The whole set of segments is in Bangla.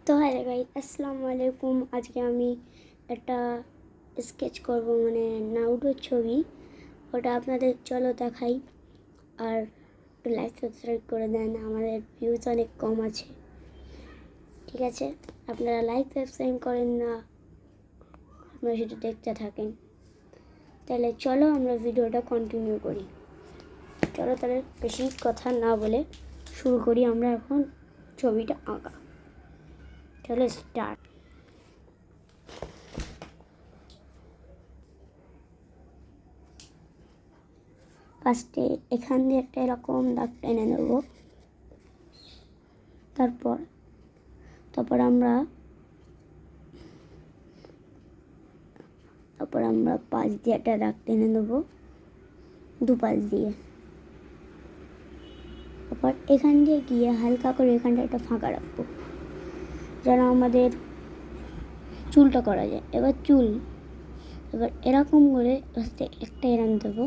তো হাই গাইস, আসসালামু আলাইকুম। আজকে আমি একটা স্কেচ করব, মানে নারুটোর ছবি। ওটা আপনাদের চলো দেখাই। আর একটু লাইক সাবস্ক্রাইব করে দেন, আমাদের ভিউজ অনেক কম আছে। ঠিক আছে, আপনারা লাইক সাবস্ক্রাইব করেন না, আপনারা সেটা দেখতে থাকেন। তাহলে চলো আমরা ভিডিওটা কন্টিনিউ করি। চলো তাহলে বেশি কথা না বলে শুরু করি আমরা এখন ছবিটা আঁকা। চলো স্টার্ট। ফার্স্টে এখান দিয়ে একটা এরকম দাগ টেনে নেব। তারপর আমরা পাশ দিয়ে একটা দাগ টেনে নেবো, দুপাশ দিয়ে। তারপর এখান দিয়ে গিয়ে হালকা করে এখানটা একটা ফাঁকা রাখবো যেন আমাদের চুলটা করা যায়। এবার এরকম করে একটা এরম দেবো,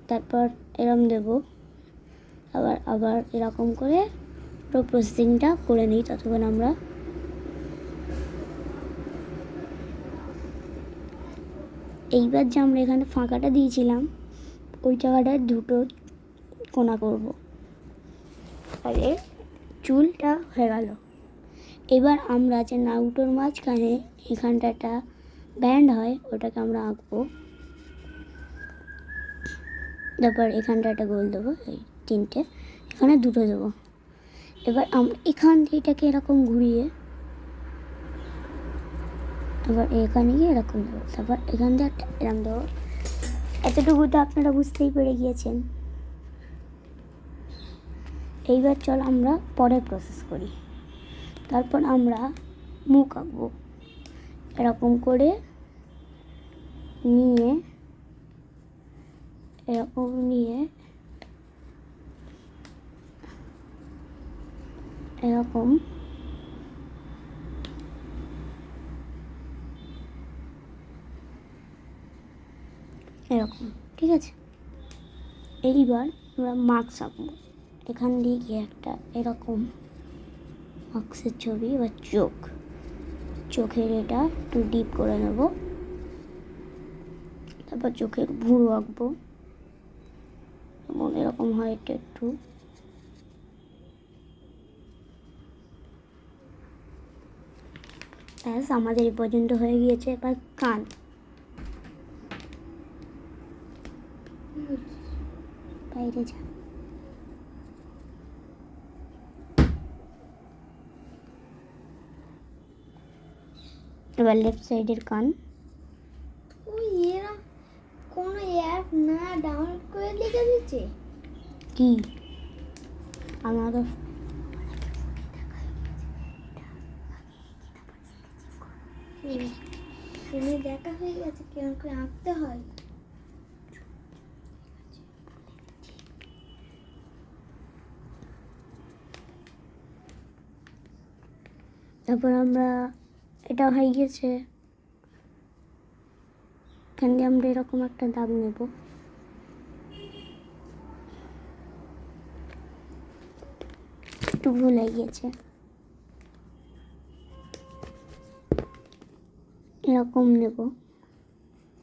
তারপর এরম দেবো, আবার এরকম করে পুরো প্রসেসিংটা করে নিই। ততক্ষণ আমরা এইবার যে আমরা এখানে ফাঁকাটা দিয়েছিলাম ওই জায়গাটায় দুটো কোনা করব। আর চুলটা হয়ে গেল। এবার আমরা যে নারুটোর মাঝখানে এখানটা একটা ব্যান্ড হয় ওটাকে আমরা আঁকবো। তারপর এখানটা একটা গোল দেবো, এই তিনটে, এখানে দুটো দেবো। এবার আমরা এখান দিয়ে এটাকে এরকম ঘুরিয়ে এবার এখানে গিয়ে এরকম দেবো। তারপর এখান দিয়ে একটা এরকম দেবো। এতটুকু তো আপনারা বুঝতেই পেরে গিয়েছেন। এইবার চল আমরা পরে প্রসেস করি। তারপর আমরা মুখ আঁকবো এরকম করে নিয়ে, এরকম নিয়ে এরকম এরকম। ঠিক আছে, এইবার আমরা মাস্ক আঁকবো। এখান দিয়ে গিয়ে একটা এরকম মাস্কের ছবি। এবার চোখের এটা একটু ডিপ করে নেব। তারপর চোখের ভুরু আঁকবো, যেমন এরকম হয় এটা একটু। ব্যাস, আমাদের এই পর্যন্ত হয়ে গিয়েছে। এবার কান। বাইরে যা। এবার লেফট সাইডের কান। এরা কোনো অ্যাপ না ডাউনলোড করে লিখে দিচ্ছে কি আমাদের ফোনে দেখা হয়ে গেছে কেমন করে আঁকতে হয়। তারপর আমরা এটা হয়ে গেছে। এখান দিয়ে আমরা এরকম একটা দাগ নেব। একটু ভুল হয়ে গিয়েছে। এরকম নেব,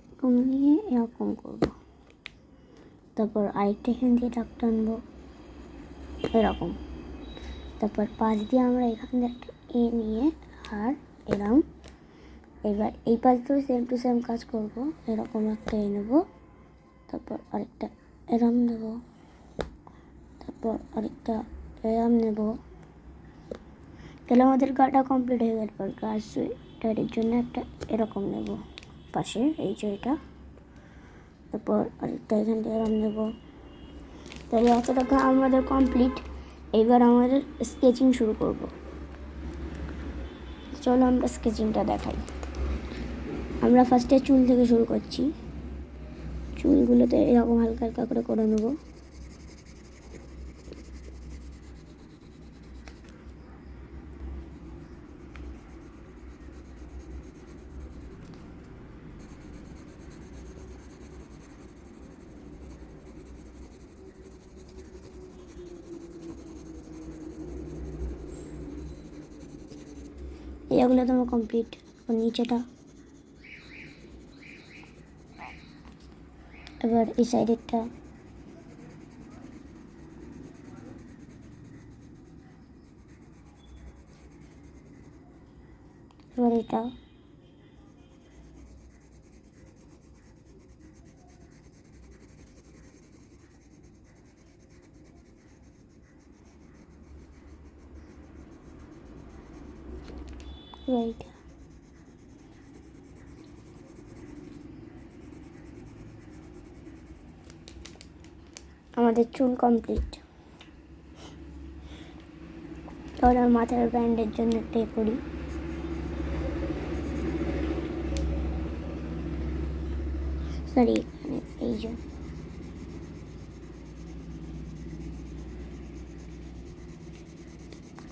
এরকম নিয়ে এরকম করব। তারপর আরেকটা এখান দিয়ে দাগ টানবো এরকম। তারপর পাশ দিয়ে আমরা এখান দিয়ে একটা এ নিয়ে আর এরকম। এবার এই পাশ দিয়েও সেম টু সেম কাজ করব। এরকম একটা এ নেব, তারপর আরেকটা এরম নেব, তারপর আরেকটা এরম নেব। তাহলে আমাদের গাটা কমপ্লিট হয়ে গেল। গা সোয়েটারের জন্য একটা এরকম নেব পাশে, এই যে এটা। তারপর আরেকটা এখান থেকে এরম নেব। তাহলে এতটা গা আমাদের কমপ্লিট। এবার আমাদের স্কেচিং শুরু করব। চলো আমরা স্কেচিংটা দেখাই। আমরা ফার্স্টে চুল থেকে শুরু করছি। চুলগুলোতে এরকম হালকা হালকা করে নেব। এগুলো তো আমার কমপ্লিট। নিচেটা এবার এই সাইডেরটা, এবার এটা, এবার এটা। আমাদের চুল কমপ্লিট। এবার আমার মাথার ব্যান্ডের জন্য ট্রে করি। সরি, এই যে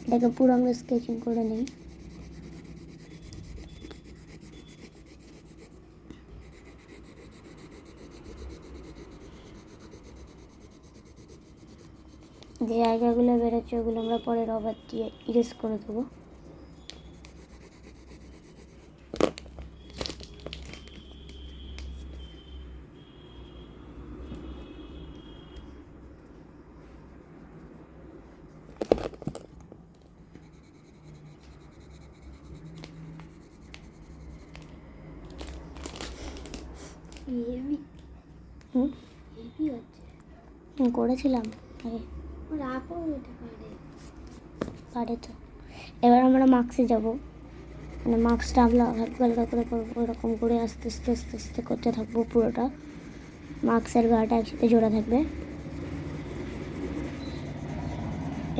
এটাকে পুরো আমরা স্কেচিং করে নিই। যে জায়গাগুলো বেরোচ্ছে ওগুলো আমরা পরে রবার দিয়ে ইরেজ করে দেবো। করেছিলাম আগে, পারে তো। এবার আমরা মার্কসে যাব, মানে মার্কসটা আমরা হালকা হালকা করে করবো, এরকম করে আস্তে আস্তে আস্তে আস্তে করতে থাকবো। পুরোটা মার্কসের গাটা একসাথে জোড়া থাকবে।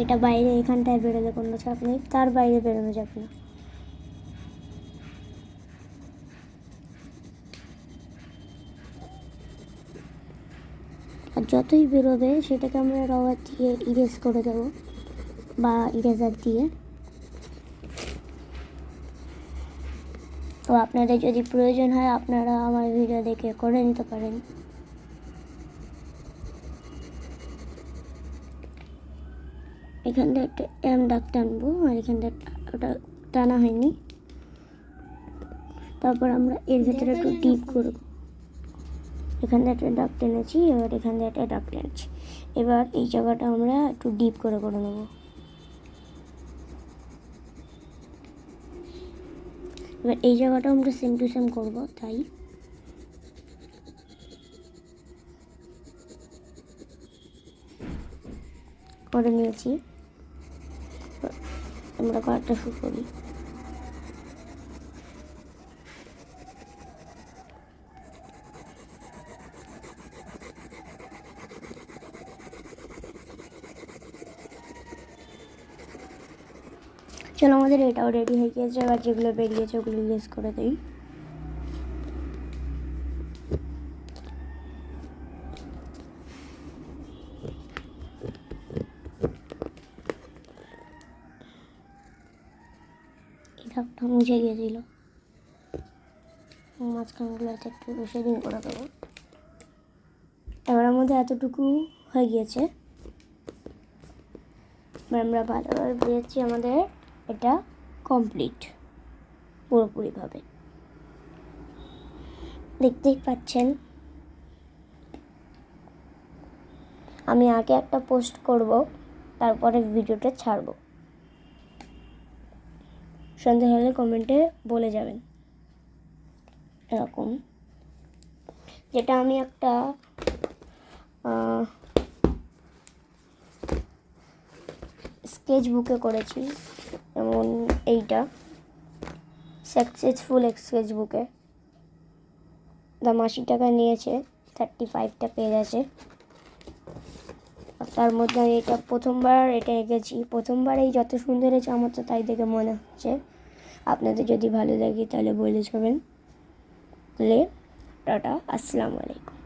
এটা বাইরে এখানটায় বেরোলে কোনো চাপ নেই, তার বাইরে বেরোনো যাবে না। আর যতই বেরোবে সেটাকে আমরা রবার দিয়ে ইরেজ করে দেবো বা ইরেজার দিয়ে। তো আপনাদের যদি প্রয়োজন হয় আপনারা আমার ভিডিও দেখে করে নিতে পারেন। এখানটা একটা এম দাগ টানবো, আর এখানটা ওটা টানা হয়নি। তারপর আমরা এর ভেতরে একটু ডিপ করবো। এখান থেকে একটা দাগ টেনেছি, এবার এখান থেকে একটা দাগ টেনেছি। এবার এই জায়গাটা আমরা একটু ডিপ করে নেবো। এবার এই জায়গাটা আমরা সেম টু সেম করবো, তাই করে নিয়েছি। আমরা কাজটা শুরু করি। চলো, আমাদের এটাও রেডি হয়ে গিয়েছে। এবার যেগুলো বেরিয়েছে ওগুলো ইরেজ করে দিই। এটা মুছে গিয়েছিল, মাঝখানগুলোতে একটু শেডিং করে দেবো। এবার আমাদের এতটুকু হয়ে গিয়েছে। এবার আমরা ভালোভাবে বুঝেছি আমাদের এটা কমপ্লিট পুরোপুরিভাবে। দেখতেই পাচ্ছেন আমি আগে একটা পোস্ট করব, তারপরে ভিডিওটা ছাড়বো। সন্ধে হলে কমেন্টে বলে যাবেন। এরকম যেটা আমি একটা স্কেচ বুকে করেছি, যেমন এইটা সাকসেসফুল স্কেচ বুকে দাম 80 টাকা নিয়েছে, 35টা পেজ আছে। তার মধ্যে আমি এটা প্রথমবার এটা এঁকেছি। প্রথমবারেই যত সুন্দর হয়েছে আমার তো তাই দেখে মনে হচ্ছে। আপনাদের যদি ভালো লাগে তাহলে বলে যাবেন। তাহলে টাটা, আসসালামু আলাইকুম।